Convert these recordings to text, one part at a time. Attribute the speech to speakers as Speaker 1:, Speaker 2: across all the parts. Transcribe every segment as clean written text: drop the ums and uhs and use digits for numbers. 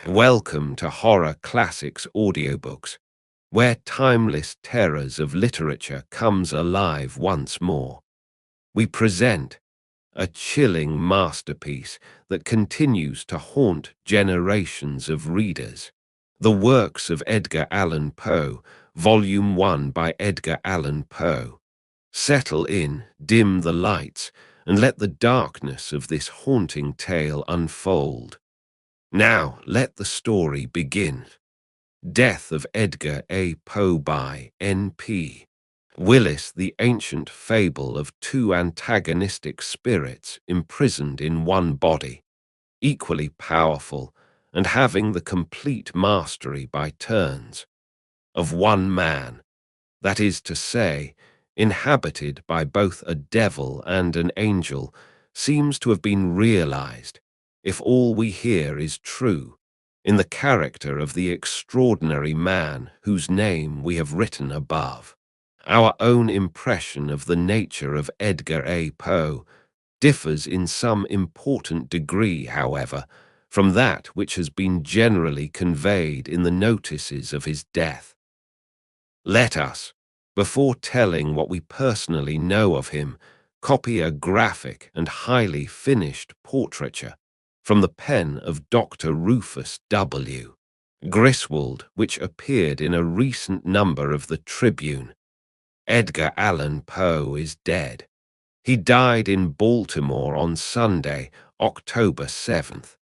Speaker 1: Welcome to Horror Classics Audiobooks, where timeless terrors of literature comes alive once more. We present a chilling masterpiece that continues to haunt generations of readers. The works of Edgar Allan Poe, Volume 1 by Edgar Allan Poe. Settle in, dim the lights, and let the darkness of this haunting tale unfold. Now let the story begin. Death of Edgar A. Poe by N.P. Willis, the ancient fable of two antagonistic spirits imprisoned in one body, equally powerful and having the complete mastery by turns, of one man, that is to say, inhabited by both a devil and an angel, seems to have been realized, if all we hear is true, in the character of the extraordinary man whose name we have written above. Our own impression of the nature of Edgar A. Poe differs in some important degree, however, from that which has been generally conveyed in the notices of his death. Let us, before telling what we personally know of him, copy a graphic and highly finished portraiture from the pen of Dr. Rufus W. Griswold, which appeared in a recent number of the Tribune. Edgar Allan Poe is dead. He died in Baltimore on Sunday, October 7th.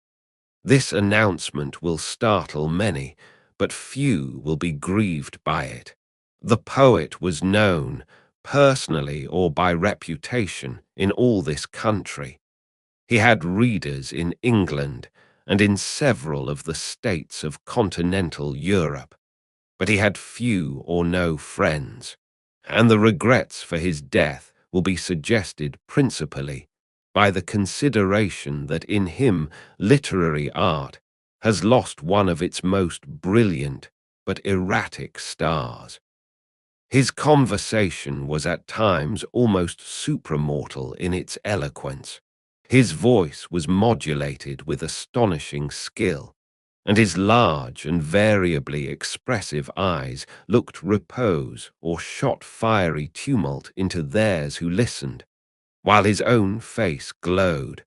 Speaker 1: This announcement will startle many, but few will be grieved by it. The poet was known, personally or by reputation, in all this country. He had readers in England and in several of the states of continental Europe, but he had few or no friends, and the regrets for his death will be suggested principally by the consideration that in him literary art has lost one of its most brilliant but erratic stars. His conversation was at times almost supramortal in its eloquence. His voice was modulated with astonishing skill, and his large and variably expressive eyes looked repose or shot fiery tumult into theirs who listened, while his own face glowed,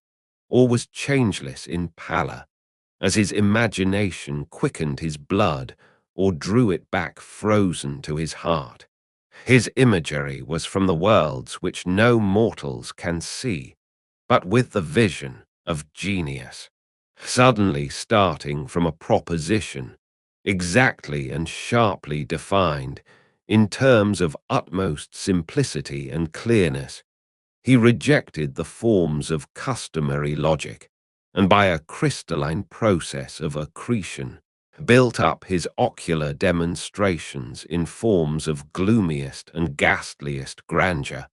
Speaker 1: or was changeless in pallor, as his imagination quickened his blood or drew it back frozen to his heart. His imagery was from the worlds which no mortals can see, but with the vision of genius, suddenly starting from a proposition, exactly and sharply defined, in terms of utmost simplicity and clearness. He rejected the forms of customary logic, and by a crystalline process of accretion, built up his ocular demonstrations in forms of gloomiest and ghastliest grandeur,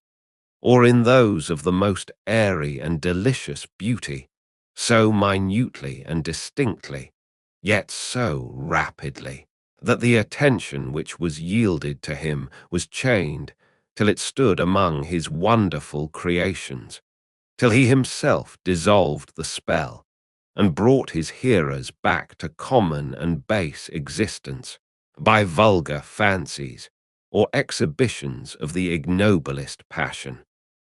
Speaker 1: or in those of the most airy and delicious beauty, so minutely and distinctly, yet so rapidly, that the attention which was yielded to him was chained till it stood among his wonderful creations, till he himself dissolved the spell, and brought his hearers back to common and base existence by vulgar fancies or exhibitions of the ignoblest passion.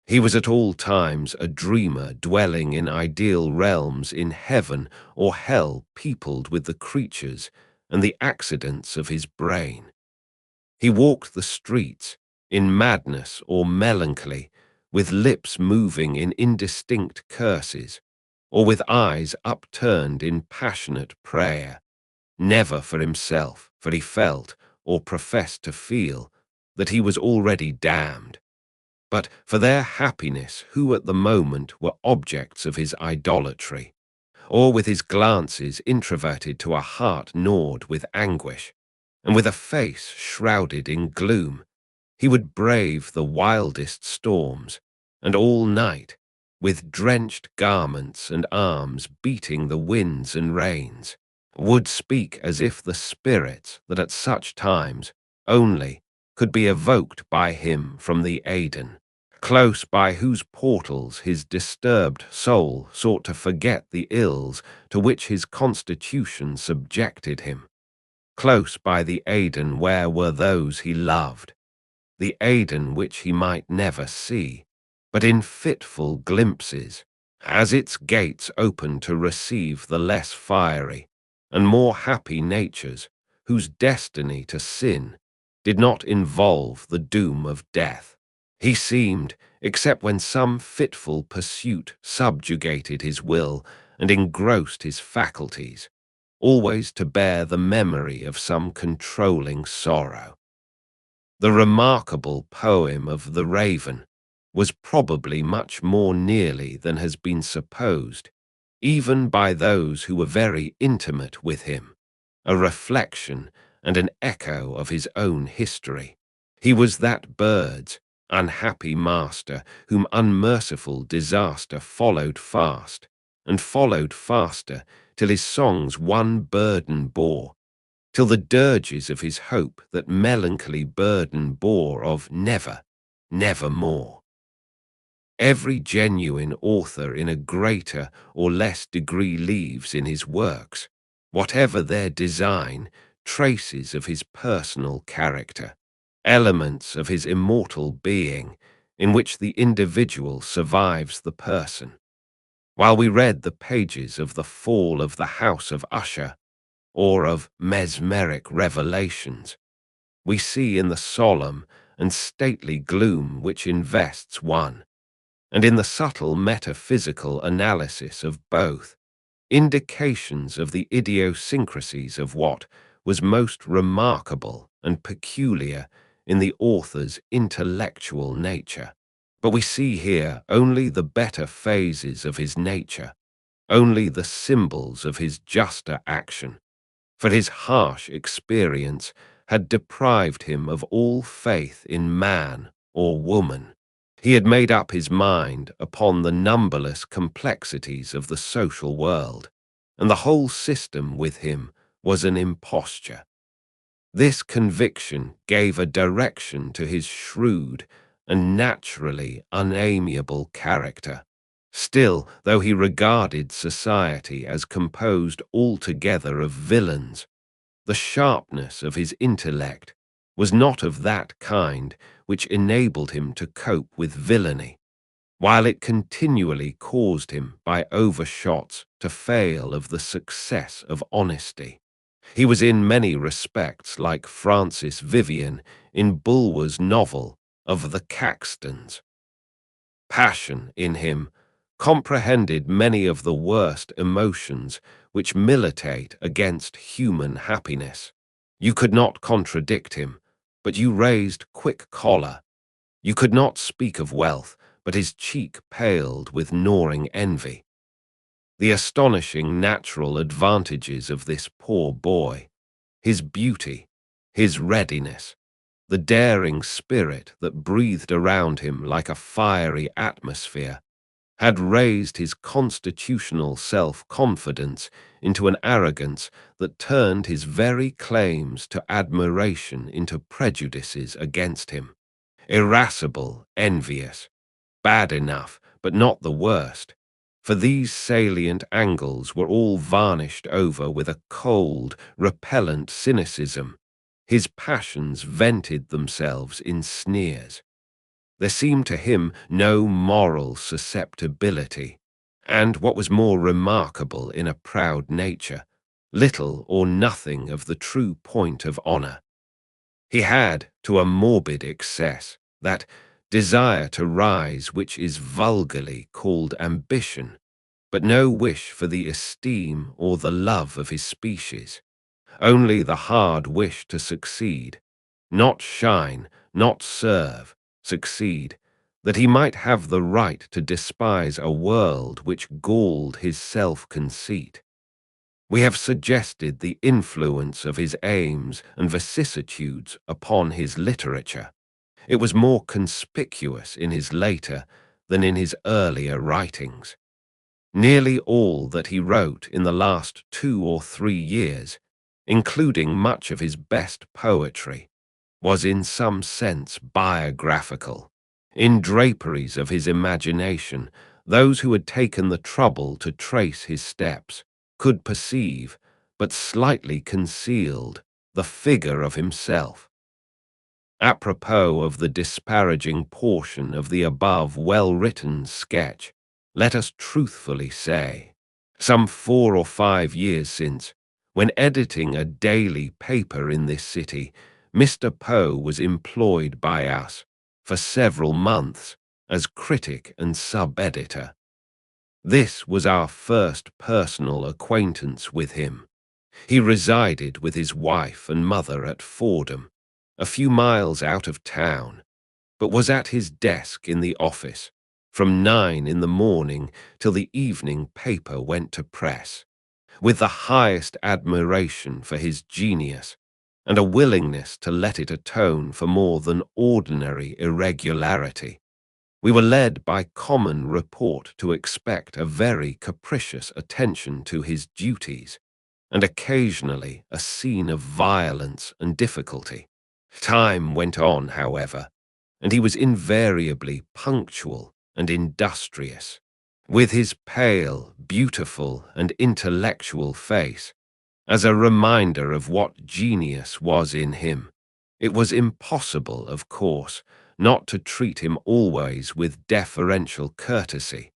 Speaker 1: He was at all times a dreamer dwelling in ideal realms in heaven or hell peopled with the creatures and the accidents of his brain. He walked the streets in madness or melancholy, with lips moving in indistinct curses, or with eyes upturned in passionate prayer, never for himself, for he felt, or professed to feel, that he was already damned, but for their happiness who at the moment were objects of his idolatry, or with his glances introverted to a heart gnawed with anguish, and with a face shrouded in gloom, he would brave the wildest storms, and all night, with drenched garments and arms beating the winds and rains, would speak as if the spirits that at such times only could be evoked by him from the Aidenn close by whose portals his disturbed soul sought to forget the ills to which his constitution subjected him, close by the Aidenn where were those he loved, the Aidenn which he might never see, but in fitful glimpses, as its gates opened to receive the less fiery and more happy natures whose destiny to sin did not involve the doom of death. He seemed, except when some fitful pursuit subjugated his will and engrossed his faculties, always to bear the memory of some controlling sorrow. The remarkable poem of the Raven was probably much more nearly than has been supposed, even by those who were very intimate with him, a reflection and an echo of his own history. He was that bird's unhappy master whom unmerciful disaster followed fast, and followed faster, till his songs one burden bore, till the dirges of his hope that melancholy burden bore of never, never more. Every genuine author in a greater or less degree leaves in his works, whatever their design, traces of his personal character, elements of his immortal being, in which the individual survives the person. While we read the pages of The Fall of the House of Usher, or of Mesmeric Revelations, we see in the solemn and stately gloom which invests one, and in the subtle metaphysical analysis of both, indications of the idiosyncrasies of what was most remarkable and peculiar in the author's intellectual nature. But we see here only the better phases of his nature, only the symbols of his juster action, for his harsh experience had deprived him of all faith in man or woman. He had made up his mind upon the numberless complexities of the social world, and the whole system with him was an imposture. This conviction gave a direction to his shrewd and naturally unamiable character. Still, though he regarded society as composed altogether of villains, the sharpness of his intellect was not of that kind which enabled him to cope with villainy, while it continually caused him by overshots to fail of the success of honesty. He was in many respects like Francis Vivian in Bulwer's novel of the Caxtons. Passion in him comprehended many of the worst emotions which militate against human happiness. You could not contradict him, but you raised quick choler. You could not speak of wealth, but his cheek paled with gnawing envy. The astonishing natural advantages of this poor boy, his beauty, his readiness, the daring spirit that breathed around him like a fiery atmosphere, had raised his constitutional self-confidence into an arrogance that turned his very claims to admiration into prejudices against him. Irascible, envious, bad enough, but not the worst, for these salient angles were all varnished over with a cold, repellent cynicism. His passions vented themselves in sneers. There seemed to him no moral susceptibility, and, what was more remarkable in a proud nature, little or nothing of the true point of honor. He had, to a morbid excess, that desire to rise which is vulgarly called ambition, but no wish for the esteem or the love of his species, only the hard wish to succeed, not shine, not serve, succeed, that he might have the right to despise a world which galled his self-conceit. We have suggested the influence of his aims and vicissitudes upon his literature. It was more conspicuous in his later than in his earlier writings. Nearly all that he wrote in the last 2 or 3 years, including much of his best poetry, was in some sense biographical. In draperies of his imagination, those who had taken the trouble to trace his steps could perceive, but slightly concealed, the figure of himself. Apropos of the disparaging portion of the above well-written sketch, let us truthfully say, some 4 or 5 years since, when editing a daily paper in this city, Mr. Poe was employed by us for several months as critic and sub-editor. This was our first personal acquaintance with him. He resided with his wife and mother at Fordham, a few miles out of town, but was at his desk in the office from 9 in the morning till the evening paper went to press, with the highest admiration for his genius and a willingness to let it atone for more than ordinary irregularity. We were led by common report to expect a very capricious attention to his duties, and occasionally a scene of violence and difficulty. Time went on, however, and he was invariably punctual and industrious. With his pale, beautiful, and intellectual face, as a reminder of what genius was in him, it was impossible, of course, not to treat him always with deferential courtesy,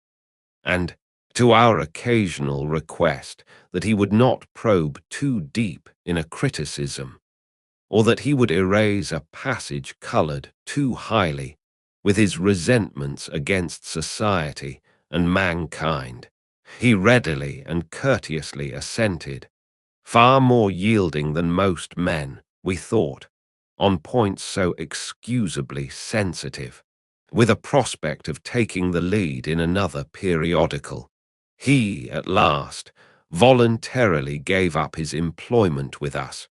Speaker 1: and, to our occasional request that he would not probe too deep in a criticism, or that he would erase a passage colored too highly with his resentments against society and mankind, he readily and courteously assented, far more yielding than most men, we thought, on points so excusably sensitive. With a prospect of taking the lead in another periodical, he, at last, voluntarily gave up his employment with us,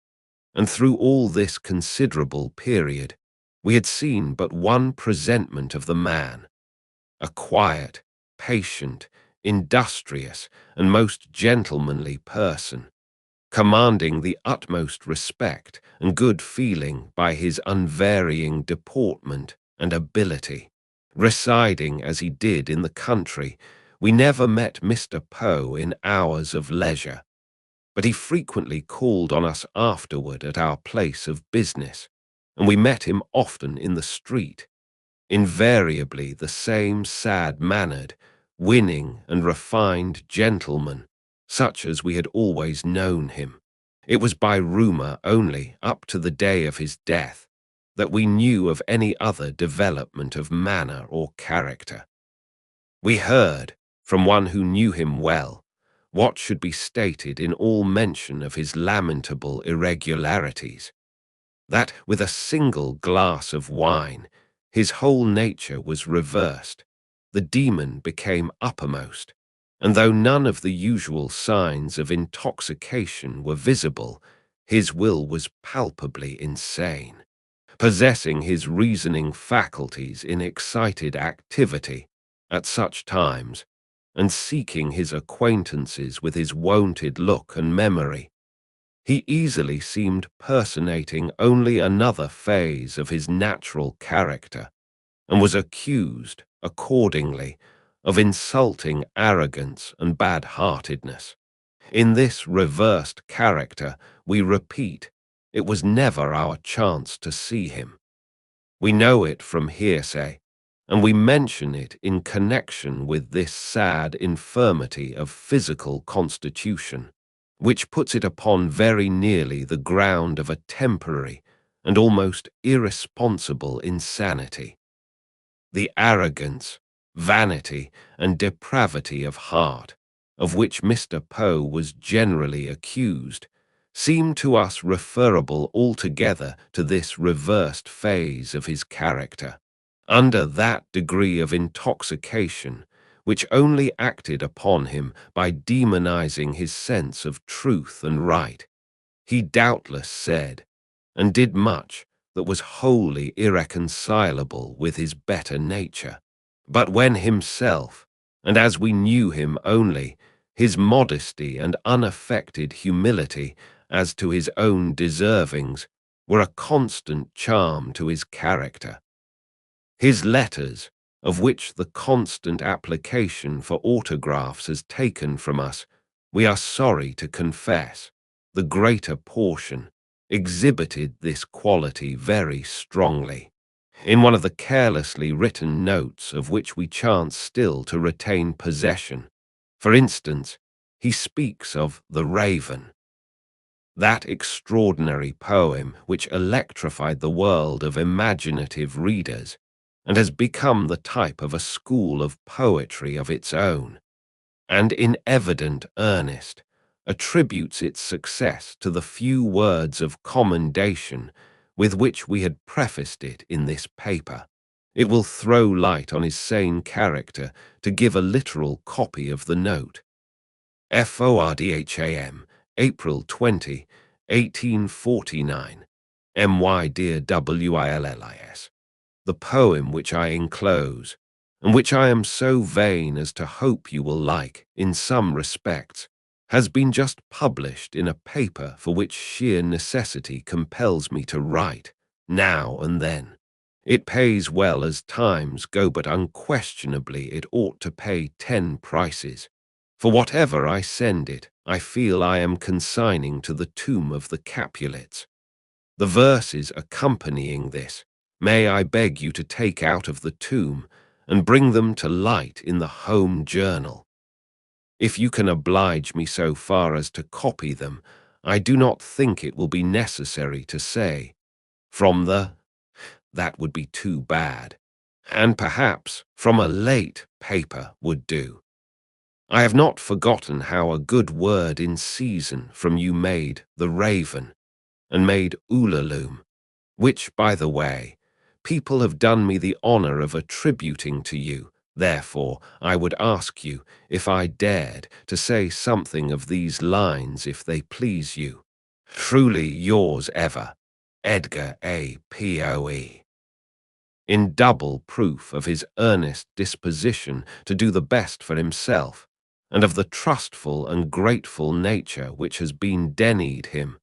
Speaker 1: and through all this considerable period, we had seen but one presentment of the man, a quiet, patient, industrious, and most gentlemanly person, commanding the utmost respect and good feeling by his unvarying deportment and ability. Residing as he did in the country, we never met Mr. Poe in hours of leisure, but he frequently called on us afterward at our place of business, and we met him often in the street, invariably the same sad-mannered, winning and refined gentleman, such as we had always known him. It was by rumor only, up to the day of his death, that we knew of any other development of manner or character. We heard, from one who knew him well, what should be stated in all mention of his lamentable irregularities, that with a single glass of wine his whole nature was reversed, the demon became uppermost, and though none of the usual signs of intoxication were visible, his will was palpably insane, possessing his reasoning faculties in excited activity at such times, and seeking his acquaintances with his wonted look and memory. He easily seemed personating only another phase of his natural character, and was accused, accordingly, of insulting arrogance and bad-heartedness. In this reversed character, we repeat, it was never our chance to see him. We know it from hearsay, and we mention it in connection with this sad infirmity of physical constitution, which puts it upon very nearly the ground of a temporary and almost irresponsible insanity. The arrogance, vanity, and depravity of heart, of which Mr. Poe was generally accused, seem to us referable altogether to this reversed phase of his character. Under that degree of intoxication, which only acted upon him by demonizing his sense of truth and right, he doubtless said and did much that was wholly irreconcilable with his better nature. But when himself, and as we knew him only, his modesty and unaffected humility as to his own deservings were a constant charm to his character, His letters, of which the constant application for autographs has taken from us, we are sorry to confess, the greater portion, exhibited this quality very strongly. In one of the carelessly written notes of which we chance still to retain possession, for instance, he speaks of the Raven, that extraordinary poem which electrified the world of imaginative readers and has become the type of a school of poetry of its own, and in evident earnest attributes its success to the few words of commendation with which we had prefaced it in this paper. It will throw light on his sane character to give a literal copy of the note. FORDHAM, April 20, 1849. My dear WILLIS, the poem which I enclose, and which I am so vain as to hope you will like in some respects, has been just published in a paper for which sheer necessity compels me to write, now and then. It pays well as times go, but unquestionably it ought to pay 10 prices. For whatever I send it, I feel I am consigning to the tomb of the Capulets. The verses accompanying this, may I beg you to take out of the tomb and bring them to light in the home journal. If you can oblige me so far as to copy them, I do not think it will be necessary to say, from that would be too bad, and perhaps from a late paper would do. I have not forgotten how a good word in season from you made the Raven, and made Ulalume, which, by the way, people have done me the honor of attributing to you. Therefore, I would ask you, if I dared, to say something of these lines if they please you. Truly yours ever, Edgar A. Poe. In double proof of his earnest disposition to do the best for himself, and of the trustful and grateful nature which has been denied him,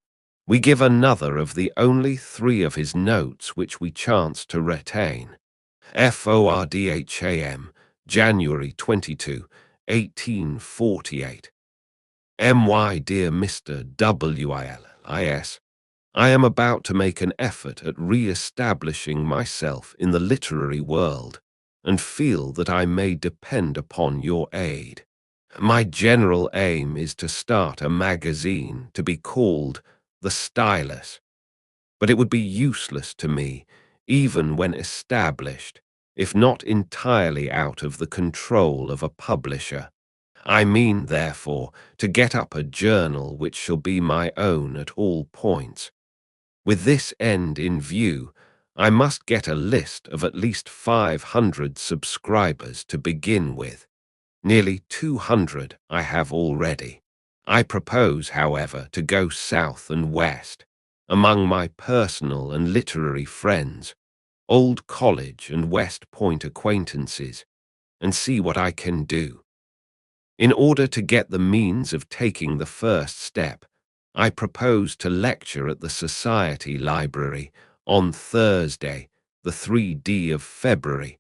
Speaker 1: we give another of the only 3 of his notes which we chance to retain. FORDHAM, January 22, 1848. My dear Mr. WILLIS, I am about to make an effort at re-establishing myself in the literary world, and feel that I may depend upon your aid. My general aim is to start a magazine to be called The Stylus, but it would be useless to me, even when established, if not entirely out of the control of a publisher. I mean, therefore, to get up a journal which shall be my own at all points. With this end in view, I must get a list of at least 500 subscribers to begin with. Nearly 200 I have already. I propose, however, to go south and west, among my personal and literary friends, old college and West Point acquaintances, and see what I can do. In order to get the means of taking the first step, I propose to lecture at the Society Library on Thursday, the 3d of February,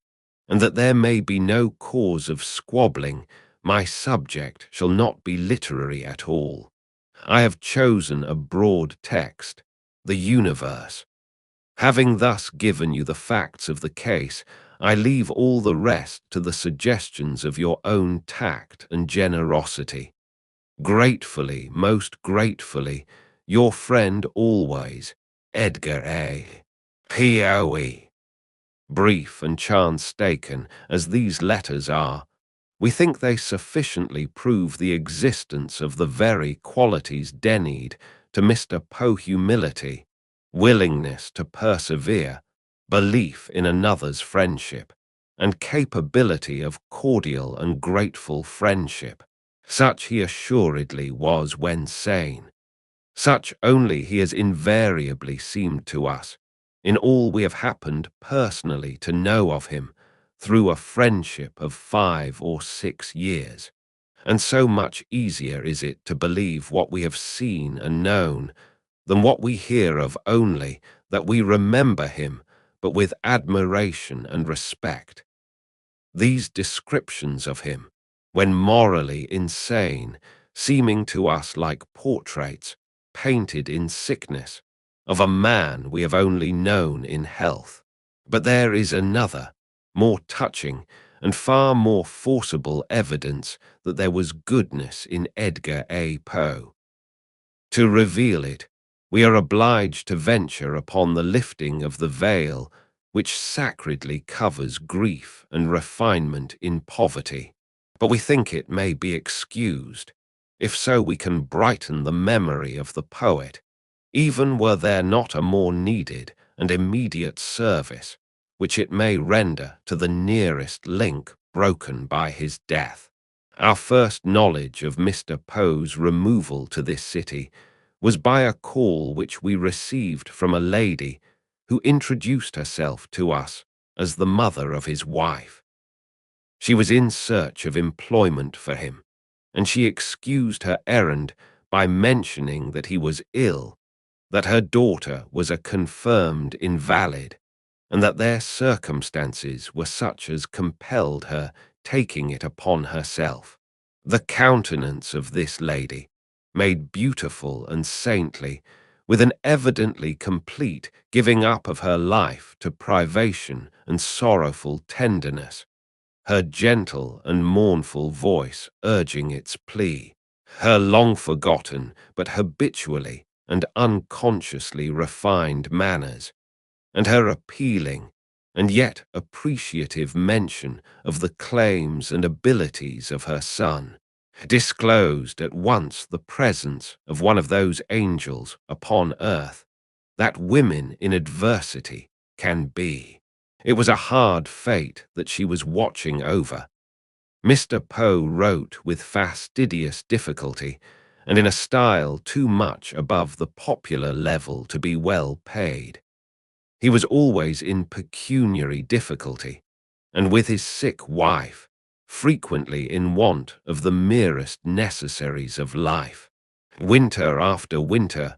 Speaker 1: and that there may be no cause of squabbling, my subject shall not be literary at all. I have chosen a broad text, the universe. Having thus given you the facts of the case, I leave all the rest to the suggestions of your own tact and generosity. Gratefully, most gratefully, your friend always, Edgar A. Poe. Brief and chance-taken as these letters are, we think they sufficiently prove the existence of the very qualities denied to Mr. Poe: humility, willingness to persevere, belief in another's friendship, and capability of cordial and grateful friendship. Such he assuredly was when sane. Such only he has invariably seemed to us, in all we have happened personally to know of him, through a friendship of 5 or 6 years. And so much easier is it to believe what we have seen and known, than what we hear of only, that we remember him, but with admiration and respect. These descriptions of him, when morally insane, seeming to us like portraits painted in sickness of a man we have only known in health. But there is another, more touching and far more forcible evidence that there was goodness in Edgar A. Poe. To reveal it, we are obliged to venture upon the lifting of the veil which sacredly covers grief and refinement in poverty. But we think it may be excused. If so, we can brighten the memory of the poet, even were there not a more needed and immediate service, which it may render to the nearest link broken by his death. Our first knowledge of Mr. Poe's removal to this city was by a call which we received from a lady who introduced herself to us as the mother of his wife. She was in search of employment for him, and she excused her errand by mentioning that he was ill, that her daughter was a confirmed invalid, and that their circumstances were such as compelled her taking it upon herself. The countenance of this lady, made beautiful and saintly, with an evidently complete giving up of her life to privation and sorrowful tenderness, her gentle and mournful voice urging its plea, her long-forgotten but habitually and unconsciously refined manners, and her appealing and yet appreciative mention of the claims and abilities of her son, disclosed at once the presence of one of those angels upon earth that women in adversity can be. It was a hard fate that she was watching over. Mr. Poe wrote with fastidious difficulty, and in a style too much above the popular level to be well paid. He was always in pecuniary difficulty, and with his sick wife, frequently in want of the merest necessaries of life. Winter after winter,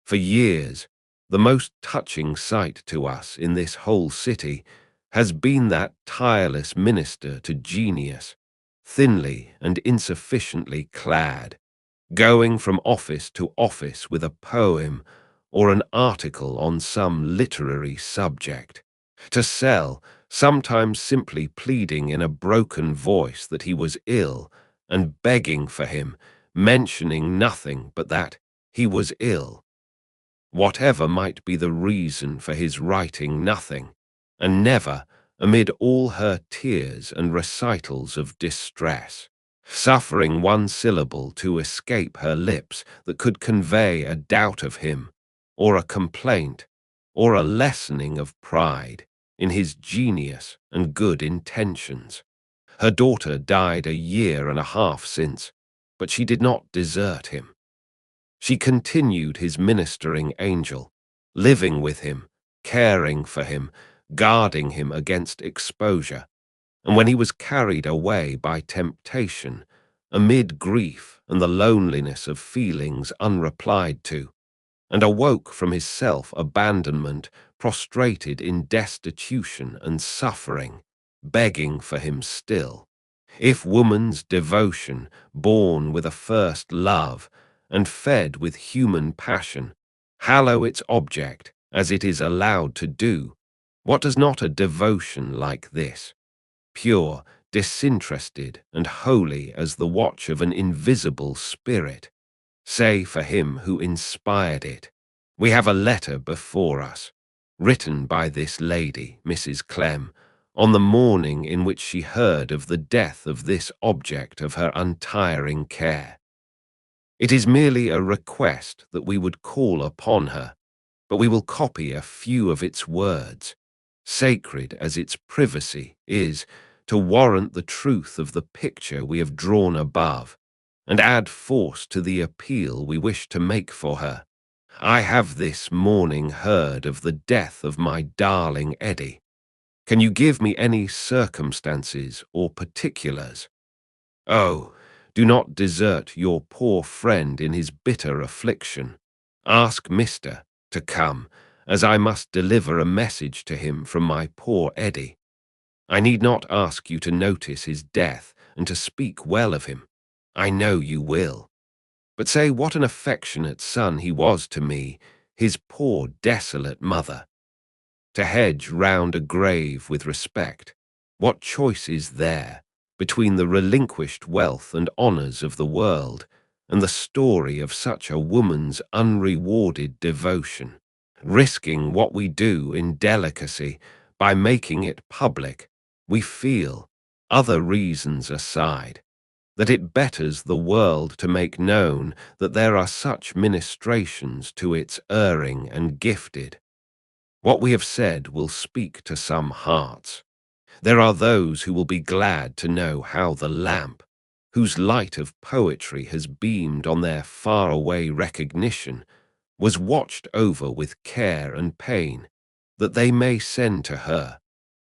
Speaker 1: for years, the most touching sight to us in this whole city has been that tireless minister to genius, thinly and insufficiently clad, going from office to office with a poem or an article on some literary subject, to sell, sometimes simply pleading in a broken voice that he was ill and begging for him, mentioning nothing but that he was ill. Whatever might be the reason for his writing nothing, and never, amid all her tears and recitals of distress, suffering one syllable to escape her lips that could convey a doubt of him, or a complaint, or a lessening of pride in his genius and good intentions. Her daughter died a year and a half since, but she did not desert him. She continued his ministering angel, living with him, caring for him, guarding him against exposure, and when he was carried away by temptation, amid grief and the loneliness of feelings unreplied to, and awoke from his self-abandonment, prostrated in destitution and suffering, begging for him still. If woman's devotion, born with a first love, and fed with human passion, hallow its object, as it is allowed to do, what does not a devotion like this, pure, disinterested, and holy as the watch of an invisible spirit, say for him who inspired it? We have a letter before us, written by this lady, Mrs. Clem, on the morning in which she heard of the death of this object of her untiring care. It is merely a request that we would call upon her, but we will copy a few of its words, sacred as its privacy is, to warrant the truth of the picture we have drawn above, and add force to the appeal we wish to make for her. I have this morning heard of the death of my darling Eddie. Can you give me any circumstances or particulars? Oh, do not desert your poor friend in his bitter affliction. Ask Mr. to come, as I must deliver a message to him from my poor Eddie. I need not ask you to notice his death and to speak well of him. I know you will. But say what an affectionate son he was to me, his poor desolate mother. To hedge round a grave with respect, what choice is there between the relinquished wealth and honours of the world and the story of such a woman's unrewarded devotion, risking what we do in delicacy by making it public? We feel, other reasons aside, that it betters the world to make known that there are such ministrations to its erring and gifted. What we have said will speak to some hearts. There are those who will be glad to know how the lamp, whose light of poetry has beamed on their faraway recognition, was watched over with care and pain, that they may send to her,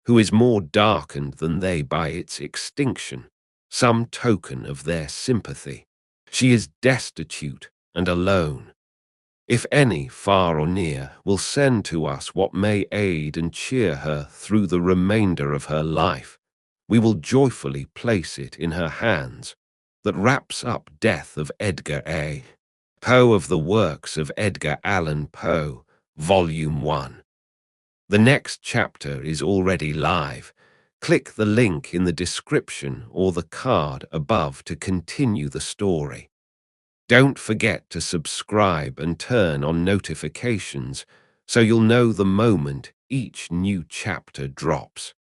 Speaker 1: who is more darkened than they by its extinction, some token of their sympathy. She is destitute and alone. If any, far or near, will send to us what may aid and cheer her through the remainder of her life, we will joyfully place it in her hands, that wraps up Death of Edgar A. Poe of the works of Edgar Allan Poe, Volume 1. The next chapter is already live. Click the link in the description or the card above to continue the story. Don't forget to subscribe and turn on notifications so you'll know the moment each new chapter drops.